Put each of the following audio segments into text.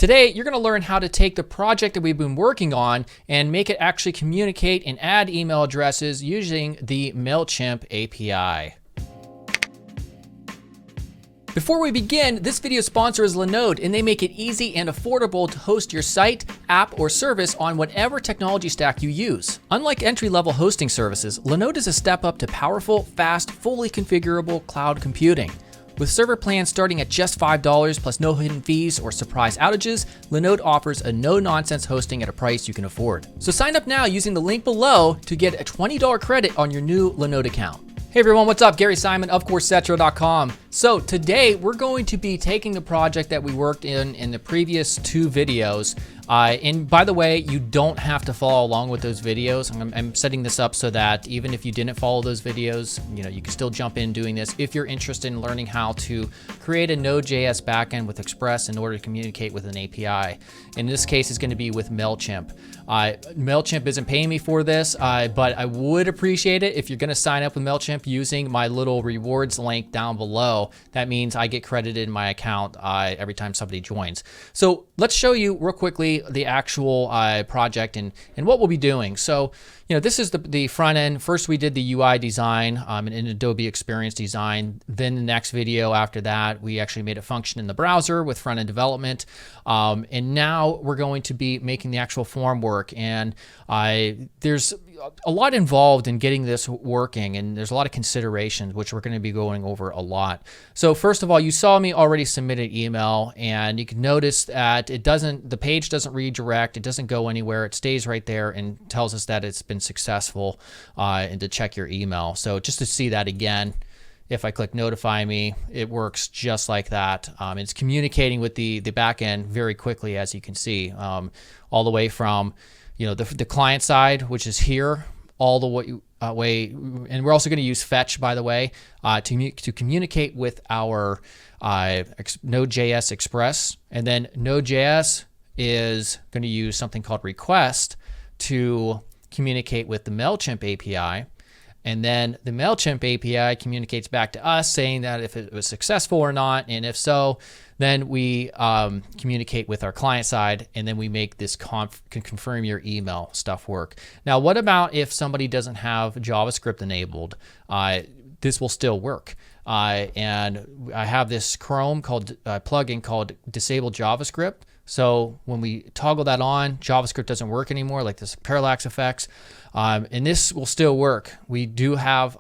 Today, you're going to learn how to take the project that we've been working on and make it actually communicate and add email addresses using the MailChimp API. Before we begin, this video's sponsor is Linode, and they make it easy and affordable to host your site, app, or service on whatever technology stack you use. Unlike entry-level hosting services, Linode is a step up to powerful, fast, fully configurable cloud computing. With server plans starting at just $5 plus no hidden fees or surprise outages, Linode offers a no-nonsense hosting at a price you can afford. So sign up now using the link below to get a $20 credit on your new Linode account. Hey everyone, what's up? Gary Simon of CourseCetro.com. So today we're going to be taking the project that we worked in the previous two videos. And by the way, you don't have to follow along with those videos. I'm setting this up so that even if you didn't follow those videos, you can still jump in doing this if you're interested in learning how to create a Node.js backend with Express in order to communicate with an API. In this case, it's going to be with MailChimp. MailChimp isn't paying me for this, but I would appreciate it if you're going to sign up with MailChimp using my little rewards link down below. That means I get credited in my account every time somebody joins. So let's show you real quickly the actual project and what we'll be doing. So, this is the front end. First, we did the UI design in Adobe Experience Design. Then the next video after that, we actually made a function in the browser with front end development. And now we're going to be making the actual form work. And there's a lot involved in getting this working, and there's a lot of considerations which we're going to be going over a lot. So first of all, you saw me already submit an email, and you can notice that the page doesn't redirect, it doesn't go anywhere, it stays right there and tells us that it's been successful and to check your email. So just to see that again, if I click notify me, it works just like that. It's communicating with the backend very quickly, as you can see, all the way from the client side, which is here, all the way, and we're also going to use fetch, by the way, to communicate with our Node.js Express, and then Node.js is going to use something called request to communicate with the MailChimp API. And then the MailChimp API communicates back to us saying that if it was successful or not, and if so, then we communicate with our client side, and then we make this confirm your email stuff work. Now, what about if somebody doesn't have JavaScript enabled? This will still work. And I have this Chrome plugin called Disable JavaScript. So when we toggle that on, JavaScript doesn't work anymore, like this parallax effects. And this will still work. We do have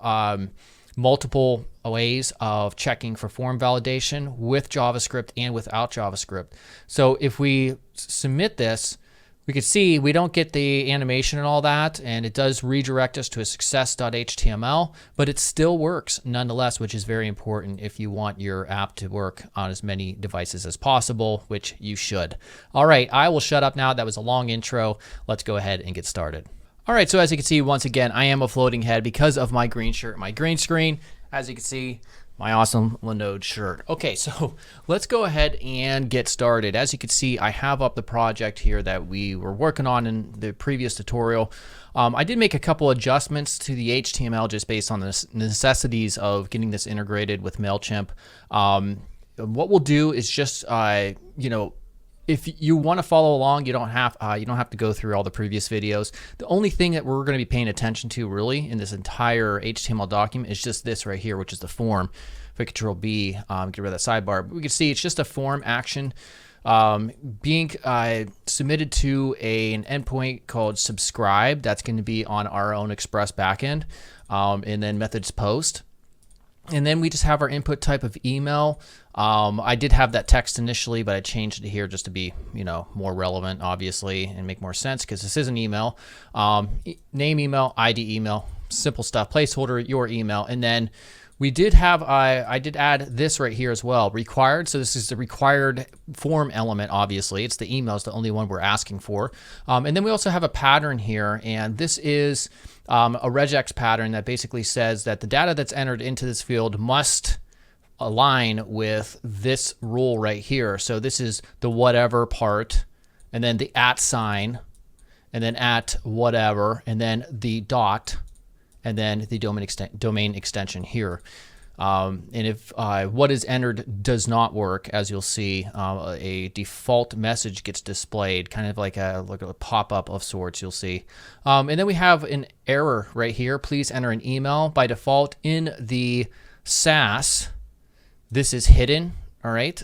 multiple ways of checking for form validation with JavaScript and without JavaScript. So if we submit this, we can see we don't get the animation and all that, and it does redirect us to a success.html, but it still works nonetheless, which is very important if you want your app to work on as many devices as possible, which you should. All right, I will shut up now. That was a long intro. Let's go ahead and get started. All right, so as you can see, once again, I am a floating head because of my green shirt, my green screen. As you can see, my awesome Linode shirt. Okay, so let's go ahead and get started. As you can see, I have up the project here that we were working on in the previous tutorial. I did make a couple adjustments to the HTML just based on the necessities of getting this integrated with MailChimp. What we'll do is just, if you want to follow along, you don't have to go through all the previous videos. The only thing that we're going to be paying attention to really in this entire HTML document is just this right here, which is the form. If I Control B, get rid of that sidebar, but we can see it's just a form action being submitted to an endpoint called subscribe. That's going to be on our own Express backend, and then methods post. And then we just have our input type of email. I did have that text initially, but I changed it here just to be, more relevant, obviously, and make more sense because this is an email. Name email, ID email, simple stuff, placeholder, your email. And then we did have, I did add this right here as well, required. So this is the required form element, obviously. It's the email, it's the only one we're asking for. And then we also have a pattern here, and this is a regex pattern that basically says that the data that's entered into this field must align with this rule right here. So this is the whatever part, and then the @ sign, and then at whatever, and then the dot, and then the domain extension here. And if what is entered does not work, as you'll see, a default message gets displayed, kind of like a pop-up of sorts, you'll see. And then we have an error right here. Please enter an email. By default, in the SAS, this is hidden, all right?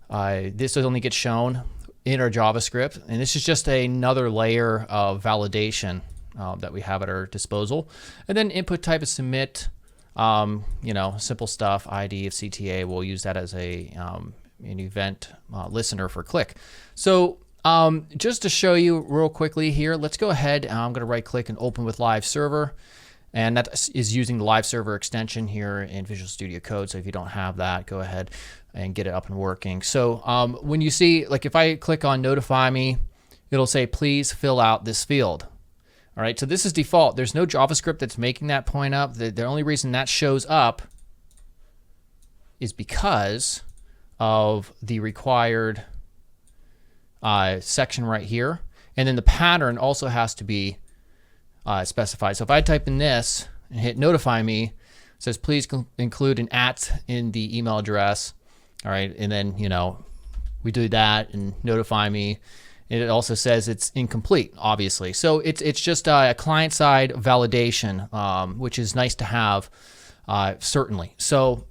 This only gets shown in our JavaScript, and this is just another layer of validation that we have at our disposal. And then input type is submit. Simple stuff, ID of CTA, we'll use that as an event listener for click. So just to show you real quickly here, let's go ahead. I'm going to right click and open with Live Server. And that is using the Live Server extension here in Visual Studio Code. So if you don't have that, go ahead and get it up and working. So when you see, like if I click on Notify Me, it'll say, please fill out this field. All right, so this is default. There's no JavaScript that's making that point up. The only reason that shows up is because of the required section right here. And then the pattern also has to be specified. So if I type in this and hit Notify Me, it says, please include an @ in the email address. All right, and then, we do that and Notify Me. It also says it's incomplete, obviously. So it's just a client-side validation, which is nice to have, certainly. So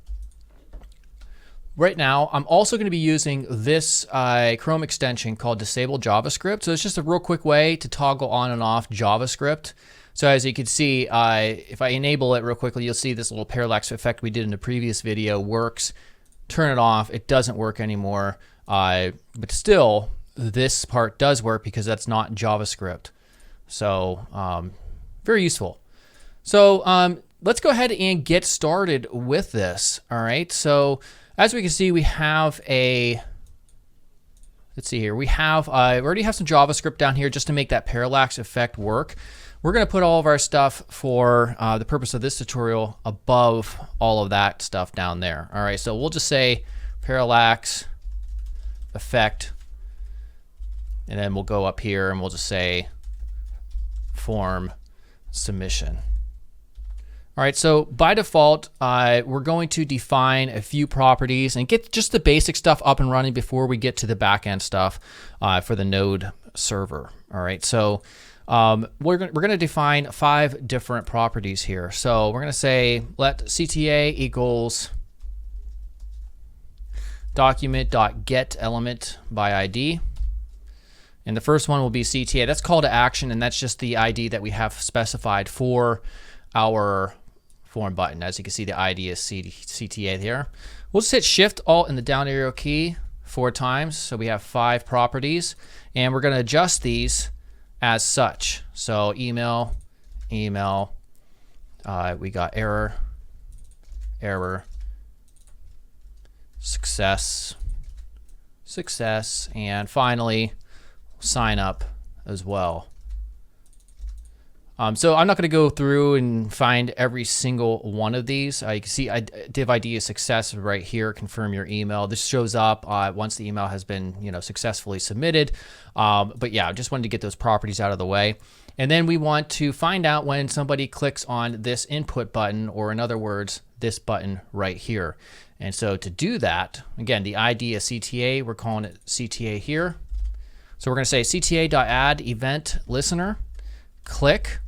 right now, I'm also going to be using this Chrome extension called Disable JavaScript. So it's just a real quick way to toggle on and off JavaScript. So as you can see, if I enable it real quickly, you'll see this little parallax effect we did in the previous video works. Turn it off, it doesn't work anymore, but still, this part does work because that's not JavaScript. So very useful. So let's go ahead and get started with this. All right. So as we can see, we have let's see here. We already have some JavaScript down here just to make that parallax effect work. We're going to put all of our stuff for the purpose of this tutorial above all of that stuff down there. All right. So we'll just say parallax effect. And then we'll go up here and we'll just say form submission. All right, so by default, we're going to define a few properties and get just the basic stuff up and running before we get to the backend stuff for the Node server. All right, so we're going to define 5 different properties here. So we're going to say let CTA equals document.getElement by ID. And the first one will be CTA. That's call to action, and that's just the ID that we have specified for our form button. As you can see, the ID is CTA here. We'll just hit Shift Alt and the down arrow key 4 times. So we have 5 properties, and we're going to adjust these as such. So email, we got error, success, and finally, sign up as well. So I'm not going to go through and find every single one of these. You can see div ID is success right here. Confirm your email. This shows up once the email has been successfully submitted. But yeah, I just wanted to get those properties out of the way. And then we want to find out when somebody clicks on this input button, or in other words, this button right here. And so to do that, again, the ID is CTA. We're calling it CTA here. So we're going to say CTA.add event listener, click.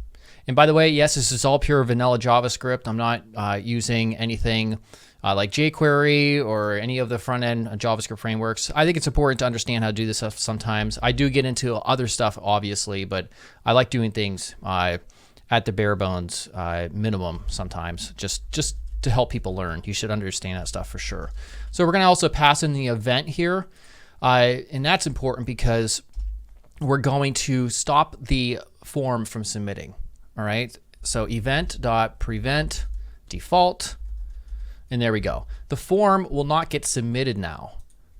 And by the way, yes, this is all pure vanilla JavaScript. I'm not using anything like jQuery or any of the front-end JavaScript frameworks. I think it's important to understand how to do this stuff sometimes. I do get into other stuff, obviously, but I like doing things at the bare bones minimum sometimes, just to help people learn. You should understand that stuff for sure. So we're going to also pass in the event here. And that's important because we're going to stop the form from submitting. All right. So event.prevent default, and there we go. The form will not get submitted now.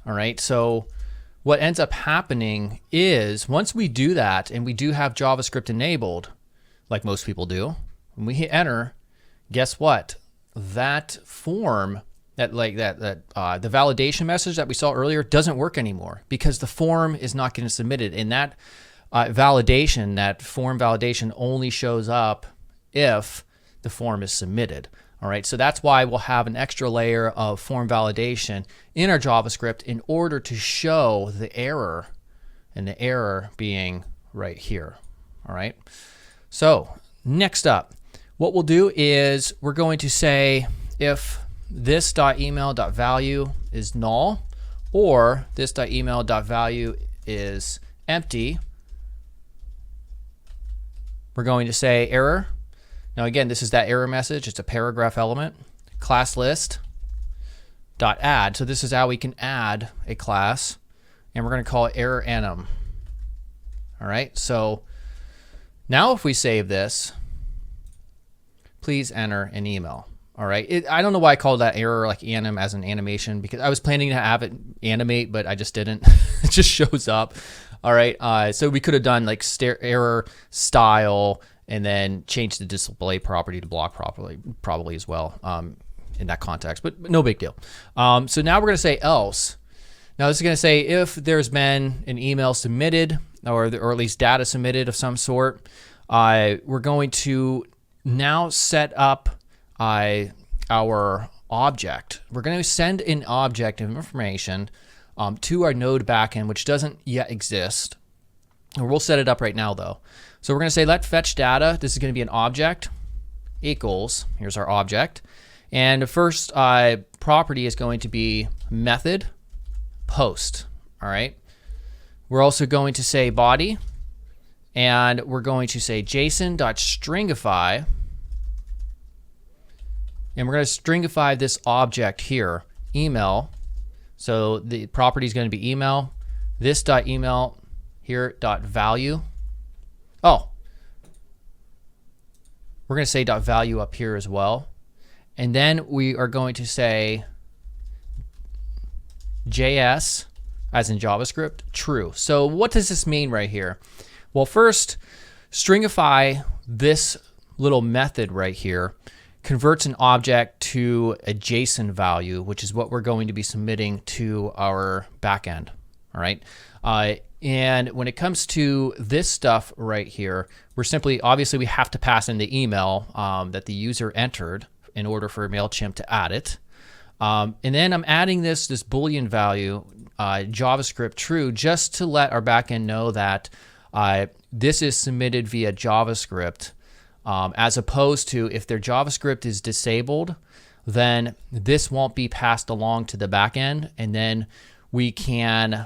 All right. So what ends up happening is once we do that, and we do have JavaScript enabled, like most people do, when we hit enter, guess what? That form, the validation message that we saw earlier doesn't work anymore because the form is not getting submitted. And that validation, that form validation only shows up if the form is submitted. All right, so that's why we'll have an extra layer of form validation in our JavaScript in order to show the error, and the error being right here. All right, so next up, what we'll do is we're going to say if this.email.value is null or this.email.value is empty, we're going to say error. Now again, this is that error message. It's a paragraph element. Class list dot add. So this is how we can add a class, and we're going to call it error anim. All right. So now if we save this, please enter an email. All right. I don't know why I called that error like anim as an animation, because I was planning to have it animate, but I just didn't. It just shows up. All right. So we could have done like error style and then change the display property to block probably as well in that context, but no big deal. So now we're going to say else. Now this is going to say if there's been an email submitted or at least data submitted of some sort, we're going to now set up our object. We're going to send an object of information to our Node backend, which doesn't yet exist. And we'll set it up right now though. So we're going to say let fetch data. This is going to be an object equals, here's our object. And the first property is going to be method post. All right. We're also going to say body, and we're going to say JSON.stringify. And we're going to stringify this object here, email. So the property is going to be email. This.email here .value. Oh, we're going to say .value up here as well. And then we are going to say JS, as in JavaScript, true. So what does this mean right here? Well, first, stringify this little method right here converts an object to a JSON value, which is what we're going to be submitting to our backend. All right. And when it comes to this stuff right here, we're simply, obviously we have to pass in the email that the user entered in order for MailChimp to add it. And then I'm adding this Boolean value, JavaScript true, just to let our backend know that this is submitted via JavaScript, as opposed to if their JavaScript is disabled, then this won't be passed along to the backend, and then we can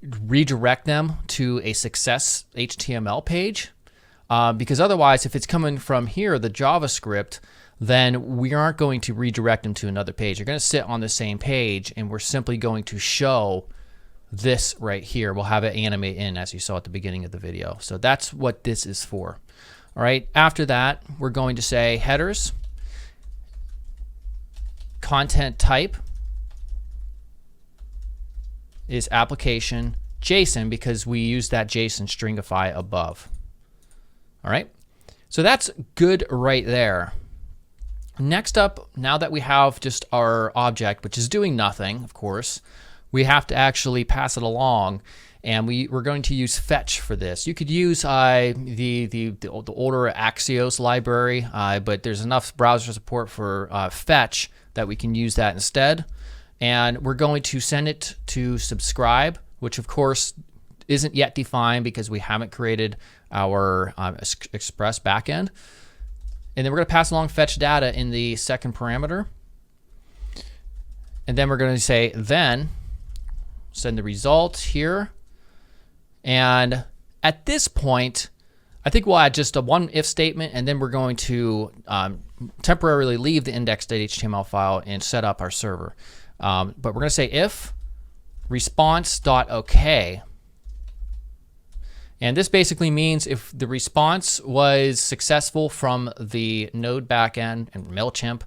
redirect them to a success HTML page, because otherwise, if it's coming from here, the JavaScript, then we aren't going to redirect them to another page. They're going to sit on the same page, and we're simply going to show this right here. We'll have it animate in, as you saw at the beginning of the video. So that's what this is for. All right. After that, we're going to say headers, content type is application JSON, because we use that JSON stringify above. All right. So that's good right there. Next up, now that we have just our object, which is doing nothing, of course, we have to actually pass it along, and we're going to use fetch for this. You could use the older Axios library, but there's enough browser support for fetch that we can use that instead. And we're going to send it to subscribe, which of course isn't yet defined because we haven't created our Express backend. And then we're going to pass along fetch data in the second parameter. And then we're going to say then send the result here. And at this point, I think we'll add just a one if statement, and then we're going to temporarily leave the index.html file and set up our server. But we're going to say if response.ok. And this basically means if the response was successful from the Node backend and MailChimp,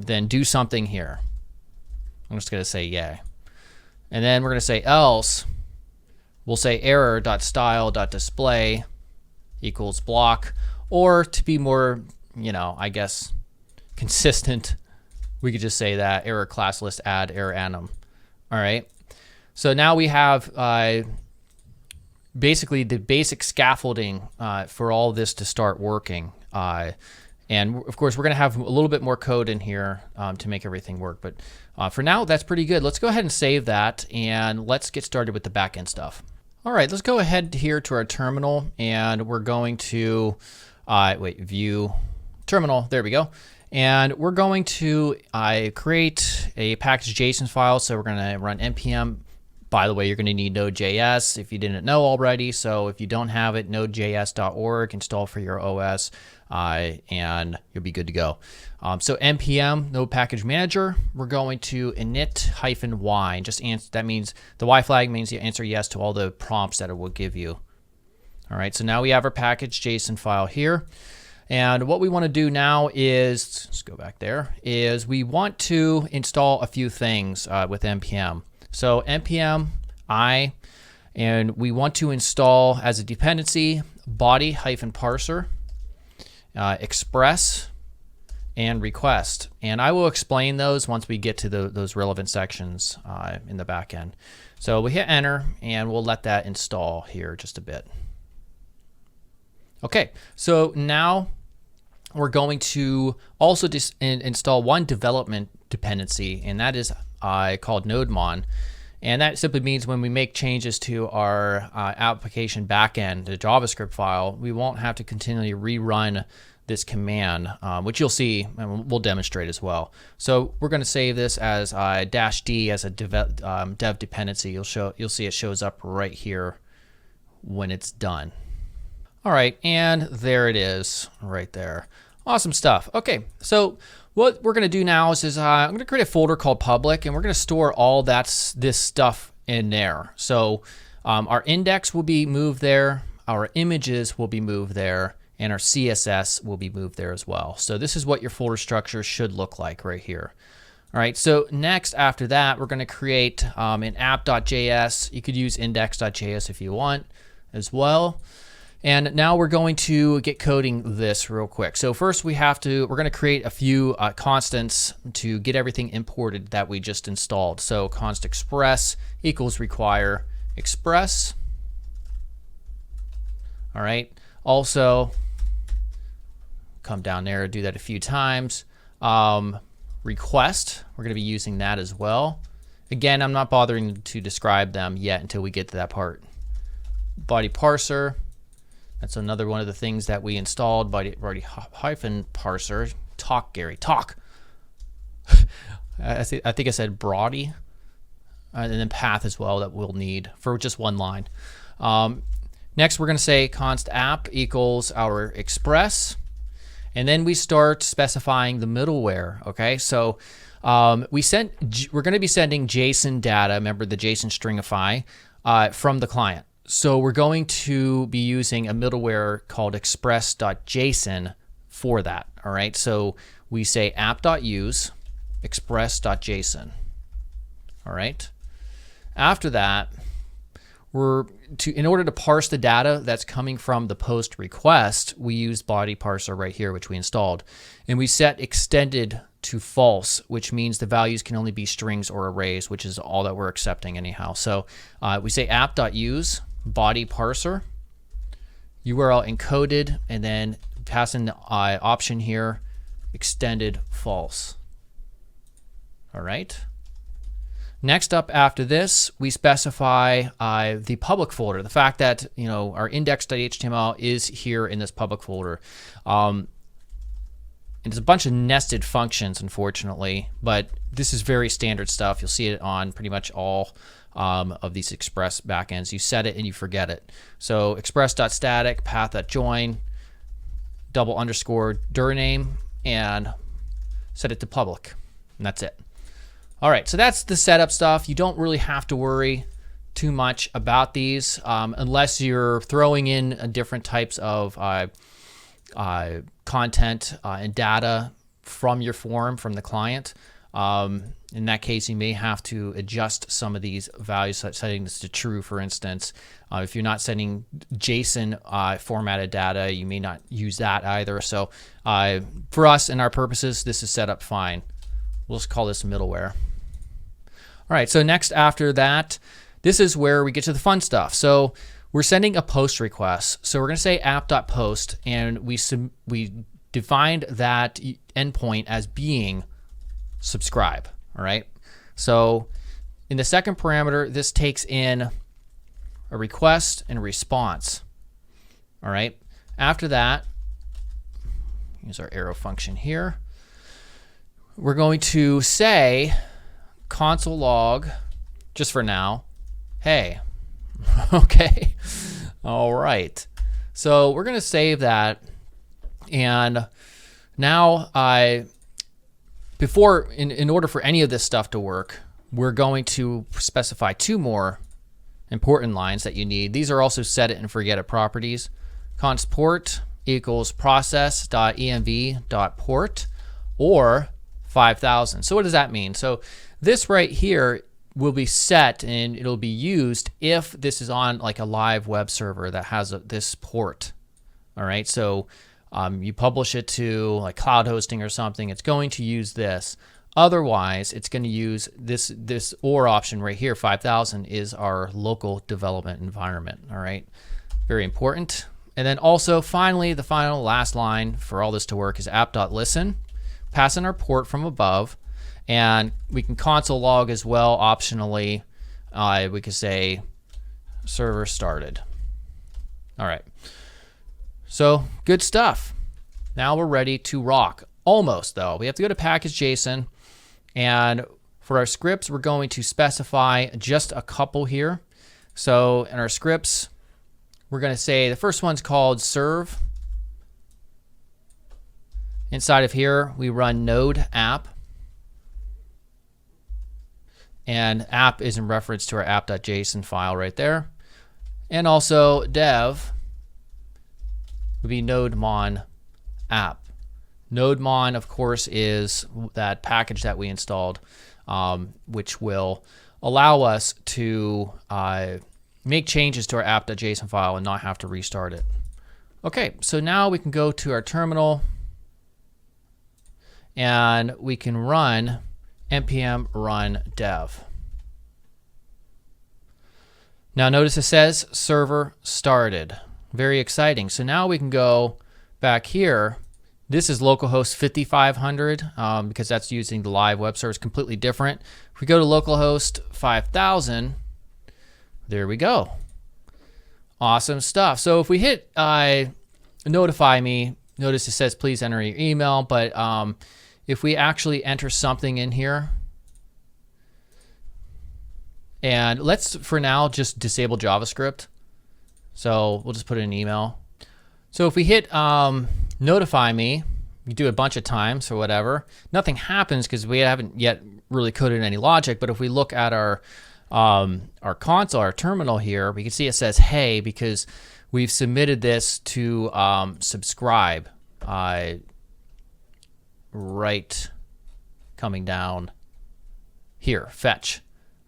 then do something here. I'm just going to say yay. And then we're going to say else. We'll say error.style.display equals block. Or to be more, I guess, consistent, we could just say that error class list add error anim. All right. So now we have basically the basic scaffolding for all this to start working. And And of course, we're going to have a little bit more code in here to make everything work. But for now, that's pretty good. Let's go ahead and save that, and let's get started with the backend stuff. All right, let's go ahead here to our terminal, and we're going to view terminal. There we go. And we're going to create a package JSON file. So we're going to run npm. By the way, you're going to need Node.js if you didn't know already. So if you don't have it, nodejs.org, install for your OS, and you'll be good to go. So npm, node package manager, we're going to init-y. That means the Y flag means you answer yes to all the prompts that it will give you. All right, so now we have our package JSON file here. And what we want to do now is, let's go back there, is we want to install a few things with npm. So npm I, and we want to install as a dependency body-parser, express, and request. And I will explain those once we get to those relevant sections in the back end. So we hit enter, and we'll let that install here just a bit. Okay, so now we're going to also install one development dependency, and that is called nodemon. And that simply means when we make changes to our application backend, the JavaScript file, we won't have to continually rerun this command, which you'll see and we'll demonstrate as well. So we're going to save this as -d as a dev dependency. You'll see it shows up right here when it's done. All right, and there it is right there. Awesome stuff. Okay, so what we're going to do now is I'm going to create a folder called public, and we're going to store all this stuff in there. So our index will be moved there, our images will be moved there, and our CSS will be moved there as well. So this is what your folder structure should look like right here. All right, so next after that, we're going to create an app.js. You could use index.js if you want as well. And now we're going to get coding this real quick. So first we're going to create a few constants to get everything imported that we just installed. So const express equals require express. All right. Also, come down there, do that a few times. Request, we're going to be using that as well. Again, I'm not bothering to describe them yet until we get to that part. Body parser. That's another one of the things that we installed, body-parser. Talk, Gary, talk. I think I said body, and then path as well that we'll need for just one line. Next, we're going to say const app equals our express, and then we start specifying the middleware. Okay, so we're going to be sending JSON data. Remember the JSON stringify from the client. So we're going to be using a middleware called express.json for that. All right. So we say app.use express.json. All right. After that, in order to parse the data that's coming from the post request, we use body parser right here, which we installed, and we set extended to false, which means the values can only be strings or arrays, which is all that we're accepting anyhow. So we say app.use body parser, URL encoded, and then pass in the option here, extended false. All right. Next up after this, we specify the public folder. The fact that our index.html is here in this public folder. And there's a bunch of nested functions, unfortunately, but this is very standard stuff. You'll see it on pretty much all of these Express backends. You set it and you forget it. So express.static, path.join, _dir name, and set it to public. And that's it. All right, so that's the setup stuff. You don't really have to worry too much about these unless you're throwing in different types of content and data from your form, from the client. In that case, you may have to adjust some of these values, setting this to true, for instance. If you're not sending JSON formatted data, you may not use that either. So for us and our purposes, this is set up fine. We'll just call this middleware. All right, so next after that, this is where we get to the fun stuff. So we're sending a post request. So we're going to say app.post, and we defined that endpoint as being subscribe. All right. So in the second parameter, this takes in a request and a response. All right. After that, use our arrow function here. We're going to say console log, just for now, hey. Okay. All right. So we're going to save that. And now in order for any of this stuff to work, we're going to specify two more important lines that you need. These are also set it and forget it properties. Const port equals process.env.port or 5000. So what does that mean? So this right here will be set and it'll be used if this is on like a live web server that has this port. All right, so you publish it to like cloud hosting or something, it's going to use this. Otherwise, it's going to use this or option right here. 5000 is our local development environment. All right, very important. And then also finally, the last line for all this to work is app.listen. Pass in our port from above, and we can console log as well optionally. We could say server started. All right. So good stuff. Now we're ready to rock. Almost though. We have to go to package.json, and for our scripts, we're going to specify just a couple here. So in our scripts, we're going to say the first one's called serve. Inside of here, we run node app. And app is in reference to our app.json file right there. And also dev would be nodemon app. Nodemon, of course, is that package that we installed, which will allow us to make changes to our app.json file and not have to restart it. Okay, so now we can go to our terminal and we can run npm run dev. Now notice it says server started. Very exciting. So now we can go back here. This is localhost 5500 because that's using the live web server. It's completely different. If we go to localhost 5000, there we go. Awesome stuff. So if we hit notify me, notice it says please enter your email, but if we actually enter something in here, and let's for now just disable JavaScript. So we'll just put in an email. So if we hit notify me, you do it a bunch of times or whatever, nothing happens because we haven't yet really coded any logic. But if we look at our console, our terminal here, we can see it says hey because we've submitted this to subscribe. Right coming down here, fetch.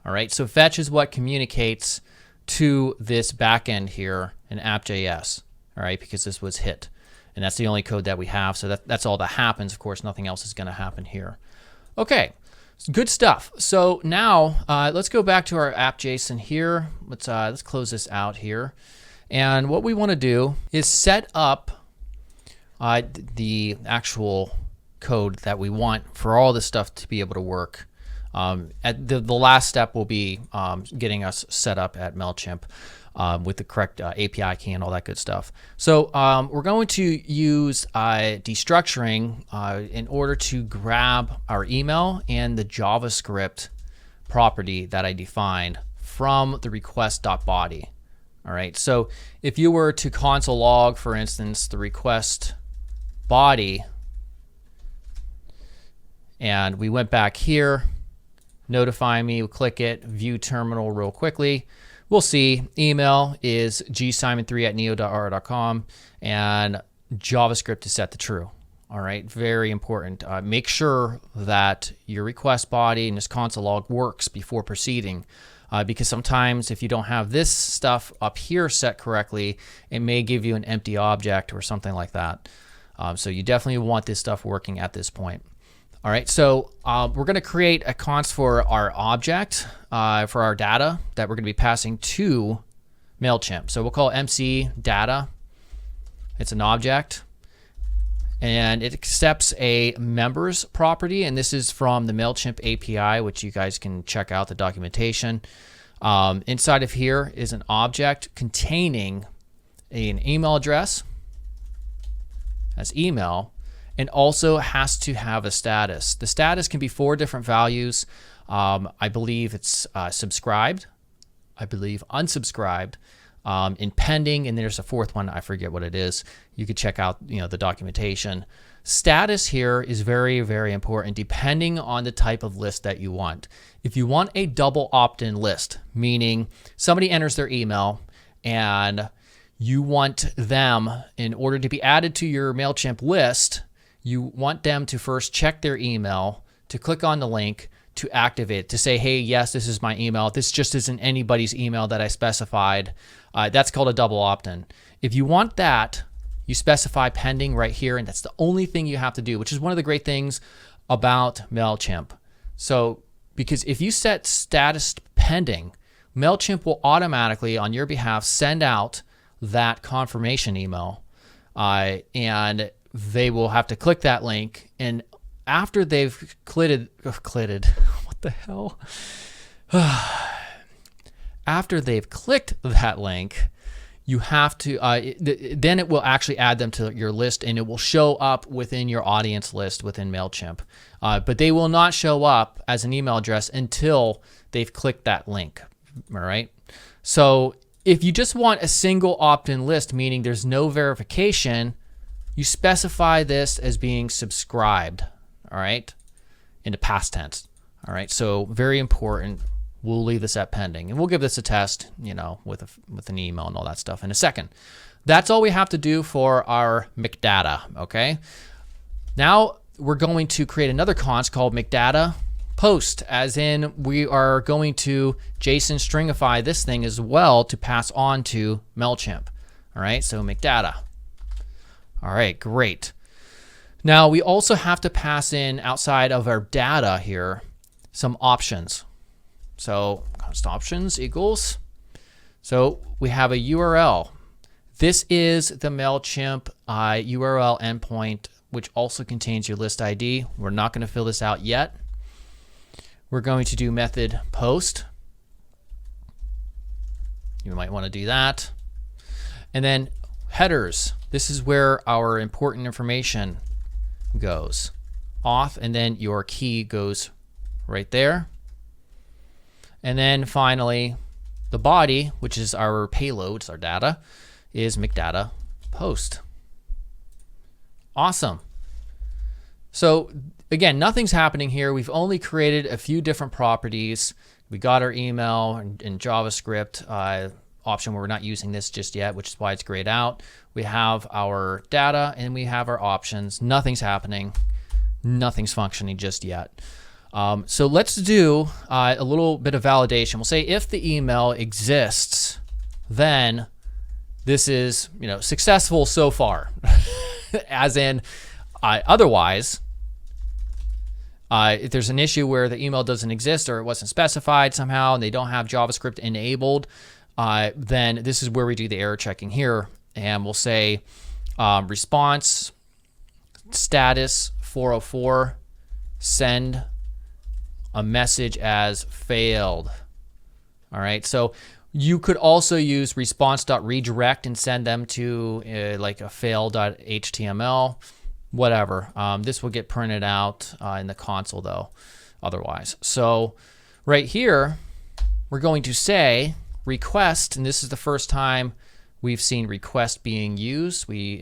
All right, so fetch is what communicates to this backend here in app.js, all right, because this was hit. And that's the only code that we have, so that's all that happens. Of course, nothing else is going to happen here. Okay, good stuff. So now let's go back to our app.json here. Let's close this out here. And what we want to do is set up the actual code that we want for all this stuff to be able to work. At the last step will be getting us set up at MailChimp with the correct API key and all that good stuff. So we're going to use destructuring in order to grab our email and the JavaScript property that I defined from the request.body. All right, so if you were to console log, for instance, the request body, and we went back here, notify me, we'll click it, view terminal real quickly. We'll see email is gsimon3@neo.r.com and JavaScript is set to true. All right, very important. Make sure that your request body and this console log works before proceeding. Because sometimes if you don't have this stuff up here set correctly, it may give you an empty object or something like that. So you definitely want this stuff working at this point. All right, so we're going to create a const for our object for our data that we're going to be passing to MailChimp. So we'll call MC data. It's an object. and it accepts a members property, and this is from the MailChimp API, which you guys can check out the documentation. Inside of here is an object containing an email address as email, and also has to have a status. The status can be 4 different values. I believe it's subscribed, I believe unsubscribed, in pending, and there's a 4th one, I forget what it is. You could check out the documentation. Status here is very, very important depending on the type of list that you want. If you want a double opt-in list, meaning somebody enters their email and you want them, in order to be added to your MailChimp list, you want them to first check their email, to click on the link, to activate, to say, hey, yes, this is my email. This just isn't anybody's email that I specified. That's called a double opt-in. If you want that, you specify pending right here, and that's the only thing you have to do, which is one of the great things about MailChimp. So, because if you set status pending, MailChimp will automatically, on your behalf, send out that confirmation email, and they will have to click that link, and after they've what the hell? After they've clicked that link, you have to, then it will actually add them to your list, and it will show up within your audience list within MailChimp. But they will not show up as an email address until they've clicked that link, all right? So if you just want a single opt-in list, meaning there's no verification, you specify this as being subscribed, all right, in the past tense, all right? So very important. We'll leave this at pending, and we'll give this a test, with an email and all that stuff in a second. That's all we have to do for our McData, okay? Now we're going to create another const called McData post, as in we are going to JSON stringify this thing as well to pass on to MailChimp, all right? So McData. All right, great. Now we also have to pass in, outside of our data here, some options. So const options equals, so we have a URL. This is the MailChimp URL endpoint, which also contains your list ID. We're not going to fill this out yet. We're going to do method post. You might want to do that. And then headers. This is where our important information goes. Auth, and then your key goes right there. And then finally, the body, which is our payload, it's our data, is McData post. Awesome. So again, nothing's happening here. We've only created a few different properties. We got our email and JavaScript option where we're not using this just yet, which is why it's grayed out. We have our data and we have our options. Nothing's happening. Nothing's functioning just yet. So let's do a little bit of validation. We'll say if the email exists, then this is successful so far. As in, otherwise, if there's an issue where the email doesn't exist or it wasn't specified somehow and they don't have JavaScript enabled, then this is where we do the error checking here, and we'll say response status 404 send a message as failed. All right, so you could also use response.redirect and send them to like a fail.html, whatever. This will get printed out in the console though, otherwise. So right here, we're going to say request, and this is the first time we've seen request being used. We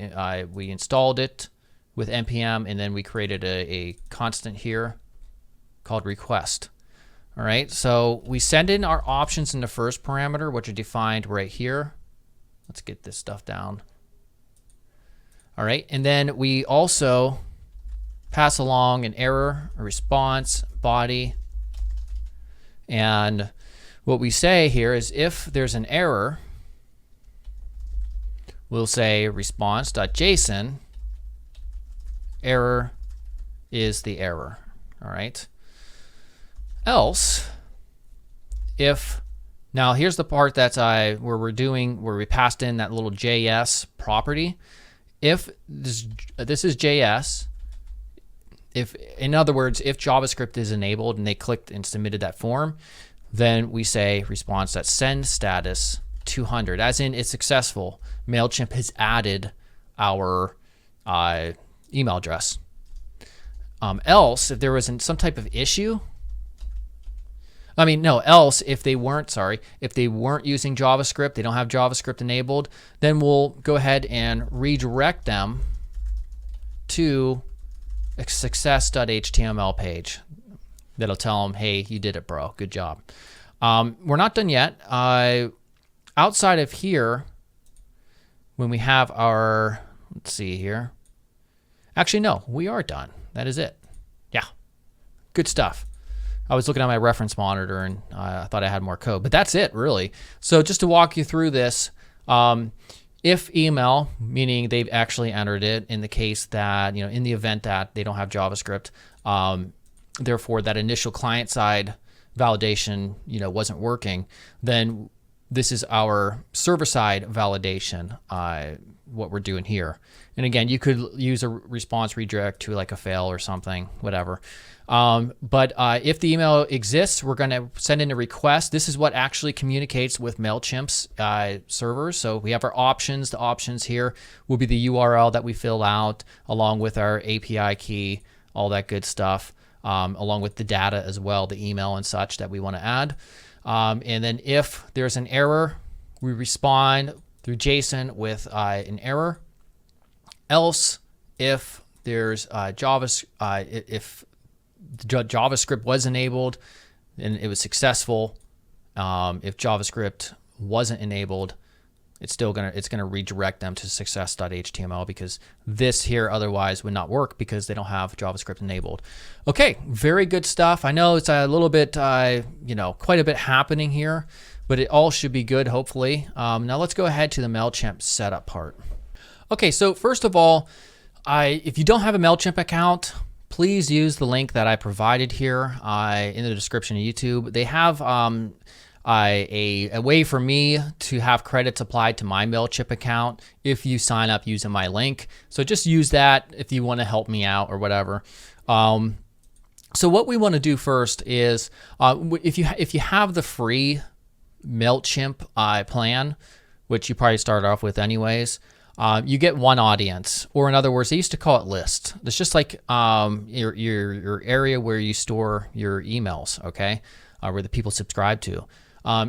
installed it with npm, and then we created a constant here called request. All right, so we send in our options in the first parameter, which are defined right here. Let's get this stuff down. All right, and then we also pass along an error, a response, body, and what we say here is if there's an error, we'll say response.json, error is the error. All right. Else, if, now here's the part that's where we passed in that little JS property. if this is JS, if, in other words, if JavaScript is enabled and they clicked and submitted that form, then we say response that send status 200, as in it's successful. MailChimp has added our email address. Else, if there was some type of issue, else if they weren't, if they weren't using JavaScript, they don't have JavaScript enabled, then we'll go ahead and redirect them to a success.html page that'll tell them, hey, you did it, bro. Good job. We're not done yet. Outside of here, when we have our, let's see here. Actually, no, we are done. That is it. Yeah, good stuff. I was looking at my reference monitor and I thought I had more code, but that's it really. So just to walk you through this, if email, meaning they've actually entered it in the case that, in the event that they don't have JavaScript, therefore that initial client side validation, wasn't working, then this is our server side validation, what we're doing here. And again, you could use a response redirect to like a fail or something, whatever. But if the email exists, we're going to send in a request. This is what actually communicates with MailChimp's servers. So we have our options. The options here will be the URL that we fill out along with our API key, all that good stuff, along with the data as well, the email and such that we want to add. And then if there's an error, we respond through JSON with an error. Else, if there's if JavaScript was enabled and it was successful, if JavaScript wasn't enabled, it's gonna redirect them to success.html because this here otherwise would not work because they don't have JavaScript enabled. Okay, very good stuff. I know it's a little bit, quite a bit happening here, but it all should be good, hopefully. Now let's go ahead to the MailChimp setup part. Okay, so first of all, if you don't have a MailChimp account, please use the link that I provided here in the description of YouTube. They have a way for me to have credits applied to my MailChimp account if you sign up using my link. So just use that if you want to help me out or whatever. So what we want to do first is if you have the free MailChimp plan, which you probably start off with anyways, you get one audience, or in other words, they used to call it list. It's just like your area where you store your emails, okay, where the people subscribe to.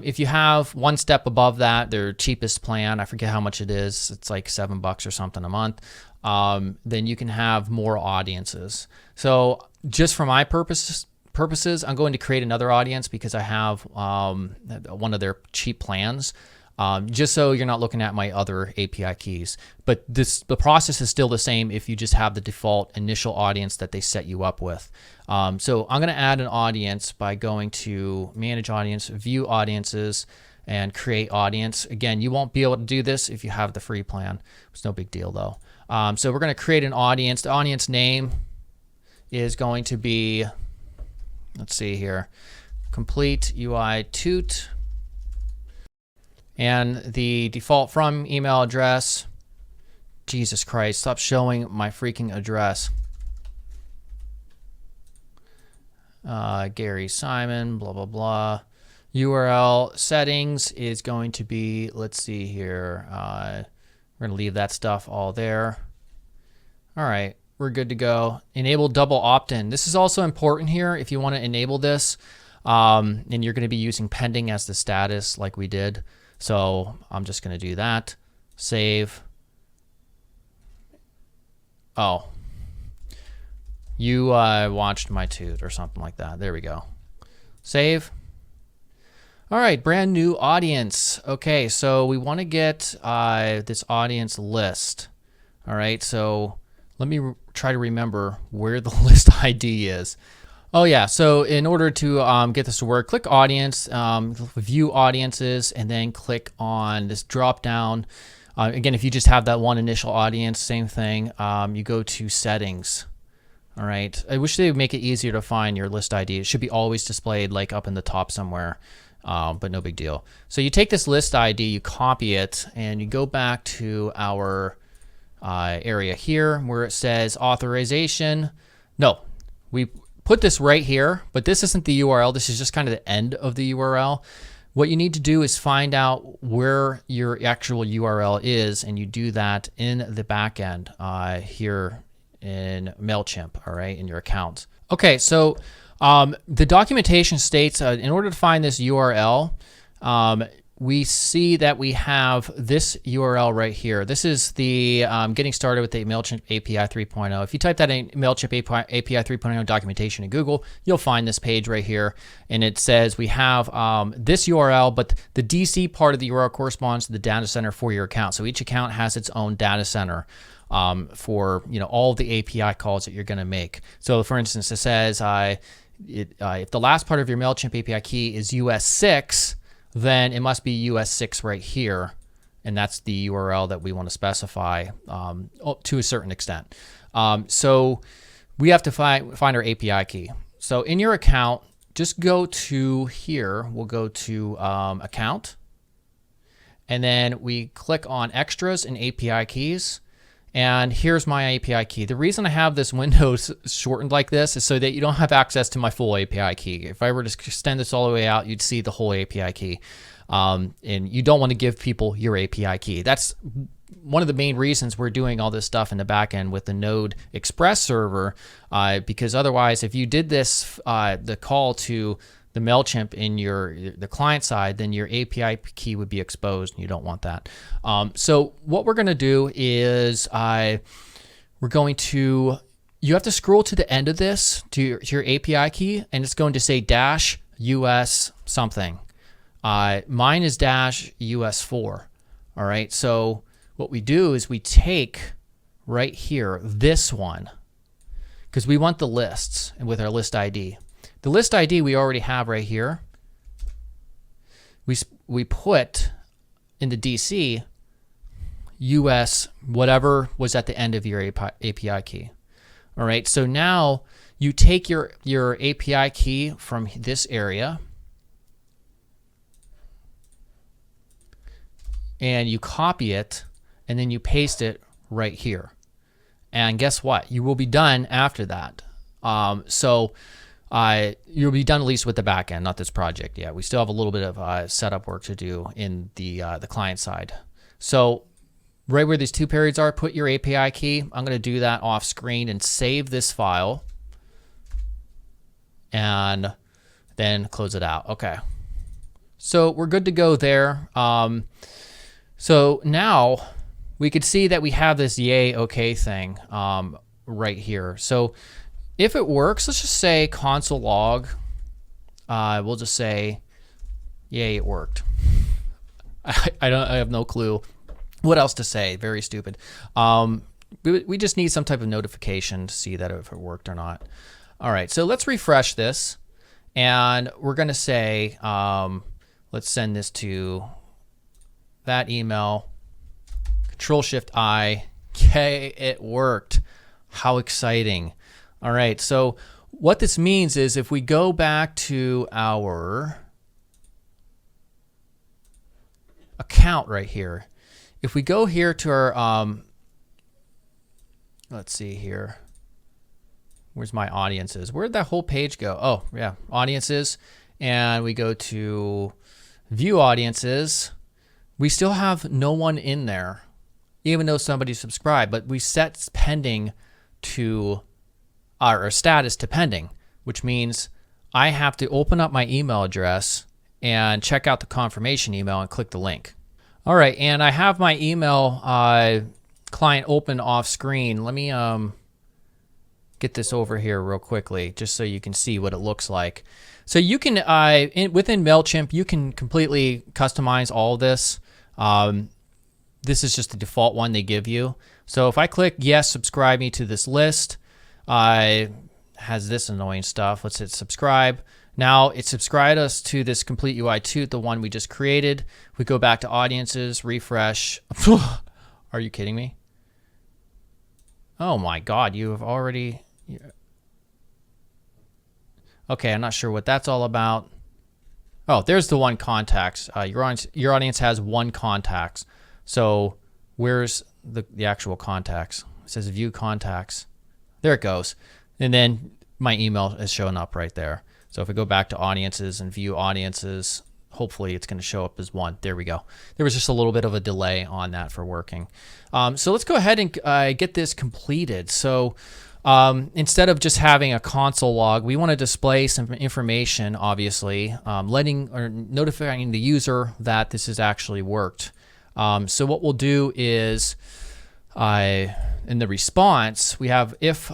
If you have one step above that, their cheapest plan, I forget how much it is, it's like $7 or something a month, then you can have more audiences. So just for my purposes, I'm going to create another audience because I have one of their cheap plans. Just so you're not looking at my other API keys. But the process is still the same if you just have the default initial audience that they set you up with. So I'm going to add an audience by going to Manage Audience, View Audiences, and Create Audience. Again, you won't be able to do this if you have the free plan. It's no big deal though. So we're going to create an audience. The audience name is going to be, let's see here, Complete UI Toot. And the default from email address, Jesus Christ, stop showing my freaking address. Gary Simon, blah, blah, blah. URL settings is going to be, let's see here. We're going to leave that stuff all there. All right, we're good to go. Enable double opt-in. This is also important here if you want to enable this. And you're going to be using pending as the status like we did. So I'm just going to do that. Save. Oh, you watched my toot or something like that. There we go. Save. All right, brand new audience. Okay, so we want to get this audience list. All right, so let me try to remember where the list ID is. Oh yeah, so in order to get this to work, click Audience, View Audiences, and then click on this drop down. Again, if you just have that one initial audience, same thing. You go to Settings. All right, I wish they would make it easier to find your list ID. It should be always displayed like up in the top somewhere, but no big deal. So you take this list ID, you copy it, and you go back to our area here where it says authorization. No, we put this right here, but this isn't the URL. This is just kind of the end of the URL. What you need to do is find out where your actual URL is, and you do that in the backend here in MailChimp, all right, in your account. Okay, so the documentation states in order to find this URL, we see that we have this URL right here. This is the getting started with the MailChimp API 3.0. If you type that in MailChimp API 3.0 documentation in Google, you'll find this page right here. And it says we have this URL, but the DC part of the URL corresponds to the data center for your account. So each account has its own data center for all of the API calls that you're going to make. So for instance, it says if the last part of your MailChimp API key is US6, then it must be US6 right here, and that's the URL that we want to specify to a certain extent. So we have to find our API key. So in your account, just go to here. We'll go to account, and then we click on extras and API keys. And here's my API key. The reason I have this window shortened like this is so that you don't have access to my full API key. If I were to extend this all the way out, you'd see the whole API key. And you don't want to give people your API key. That's one of the main reasons we're doing all this stuff in the back end with the Node Express server, because otherwise, if you did this, the call to the MailChimp in the client side, then your API key would be exposed, and you don't want that. So what we're going to do is you have to scroll to the end of this to your API key, and it's going to say -US something. Mine is -US4. All right. So what we do is we take right here this one, because we want the lists and with our list ID. The list ID we already have right here. We put in the DC US whatever was at the end of your API key. All right, so now you take your API key from this area and you copy it, and then you paste it right here. And guess what? You will be done after that. You'll be done at least with the back end, not this project yet. We still have a little bit of setup work to do in the client side. So right where these two periods are, put your API key. I'm going to do that off screen and save this file and then close it out. Okay. So we're good to go there. So now we could see that we have this yay okay thing right here. So if it works, let's just say console log. We'll just say, yay, it worked. I have no clue what else to say. Very stupid. We just need some type of notification to see that if it worked or not. All right, so let's refresh this, and we're gonna say, let's send this to that email. Control-Shift-I. Okay, it worked. How exciting. All right, so what this means is if we go back to our account right here, if we go here to our, let's see here, where's my audiences? Where'd that whole page go? Oh, yeah, audiences, and we go to view audiences. We still have no one in there, even though somebody subscribed, but we set pending to our status to pending, which means I have to open up my email address and check out the confirmation email and click the link. All right, and I have my email client open off screen. Let me get this over here real quickly just so you can see what it looks like. So you can, within MailChimp, you can completely customize all of this. This is just the default one they give you. So if I click yes, subscribe me to this list, has this annoying stuff. Let's hit subscribe. Now it subscribed us to this complete UI 2, the one we just created. We go back to audiences, refresh. Are you kidding me? Oh my God, you have already. Okay, I'm not sure what that's all about. Oh, there's the one contacts. Your audience has one contacts. So where's the actual contacts. It says view contacts. There it goes. And then my email is showing up right there. So if I go back to audiences and view audiences, hopefully it's going to show up as one. There we go. There was just a little bit of a delay on that for working. So let's go ahead and get this completed. So instead of just having a console log, we want to display some information, obviously, letting or notifying the user that this has actually worked. So what we'll do is in the response, we have if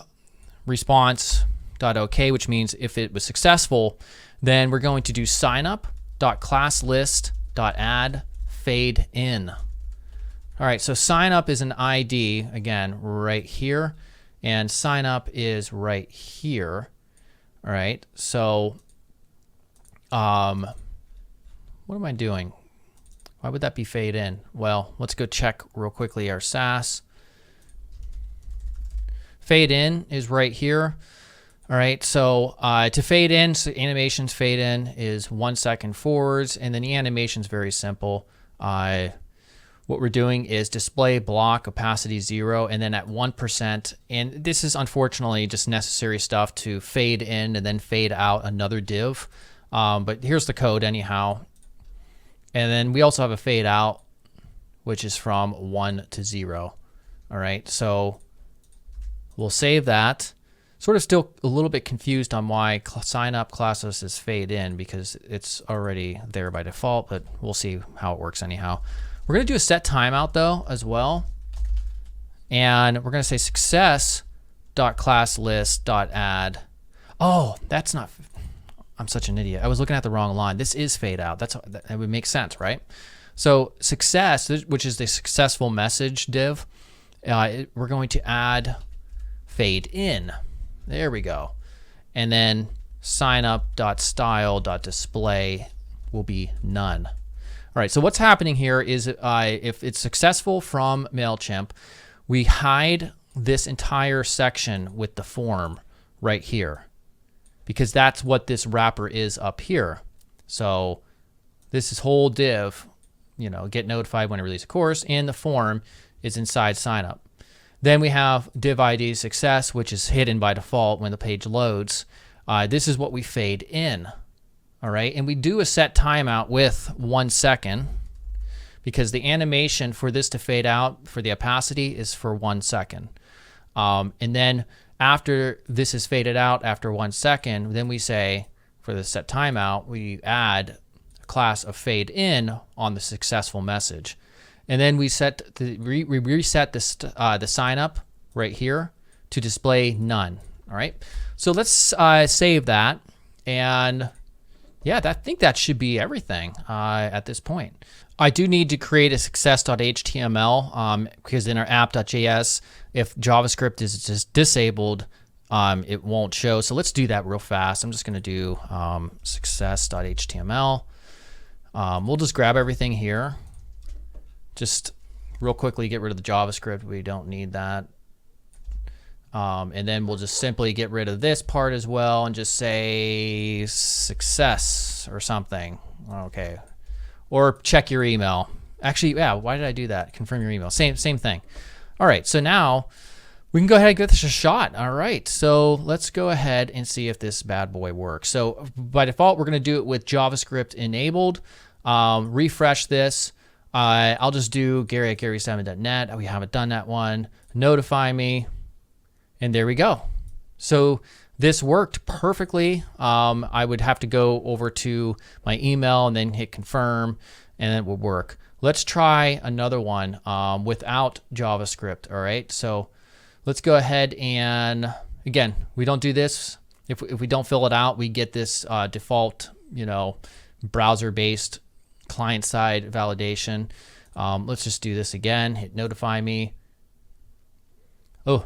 response.ok, which means if it was successful, then we're going to do signup.classList.add fade in. All right, so signup is an ID, again, right here, and signup is right here. All right, so what am I doing? Why would that be fade in? Well, let's go check real quickly our SAS. Fade in is right here. All right, so to fade in, so animations fade in is 1 second forwards, and then the animation's very simple. What we're doing is display block opacity 0, and then at 1%, and this is unfortunately just necessary stuff to fade in and then fade out another div. But here's the code anyhow. And then we also have a fade out, which is from 1 to 0. All right, so we'll save that. Sort of still a little bit confused on why signup ClassList is fade in because it's already there by default, but we'll see how it works anyhow. We're going to do a set timeout though as well. And we're going to say success.classList.add. Oh, that's not, I'm such an idiot. I was looking at the wrong line. This is fade out. That would make sense, right? So success, which is the successful message div, we're going to add fade in. There we go. And then signup.style.display will be none. All right, so what's happening here is if it's successful from MailChimp, we hide this entire section with the form right here because that's what this wrapper is up here. So this is whole div, get notified when I release a course, and the form is inside signup. Then we have div ID success, which is hidden by default when the page loads. This is what we fade in. All right, and we do a set timeout with 1 second because the animation for this to fade out for the opacity is for 1 second. And then after this is faded out after 1 second, then we say for the set timeout, we add a class of fade in on the successful message. And then we reset the sign up right here to display none. All right. So let's save that. And yeah, I think that should be everything at this point. I do need to create a success.html because in our app.js, if JavaScript is just disabled, it won't show. So let's do that real fast. I'm just going to do success.html. We'll just grab everything here. Just real quickly get rid of the JavaScript. We don't need that. And then we'll just simply get rid of this part as well and just say success or something. Okay. Or check your email. Actually, yeah, why did I do that? Confirm your email. Same thing. All right, so now we can go ahead and give this a shot. All right, so let's go ahead and see if this bad boy works. So by default, we're going to do it with JavaScript enabled. Refresh this. I'll just do Gary at Gary7.net. We haven't done that one. Notify me. And there we go. So this worked perfectly. I would have to go over to my email and then hit confirm, and it would work. Let's try another one without JavaScript. All right. So let's go ahead and again, we don't do this. If we don't fill it out, we get this default, browser-based client-side validation. Let's just do this again. Hit notify me. Oh,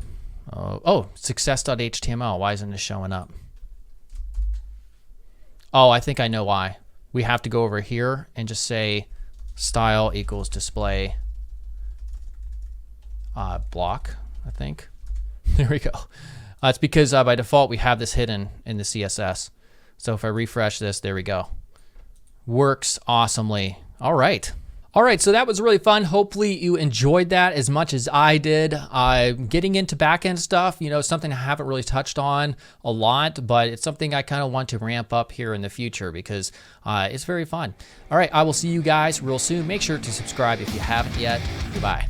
success.html. Why isn't this showing up? Oh, I think I know why. We have to go over here and just say style equals display block, I think. There we go. It's because by default we have this hidden in the CSS. So if I refresh this, there we go. Works awesomely. All right. All right, so that was really fun. Hopefully you enjoyed that as much as I did. Getting into backend stuff, something I haven't really touched on a lot, but it's something I kind of want to ramp up here in the future because it's very fun. All right, I will see you guys real soon. Make sure to subscribe if you haven't yet. Goodbye.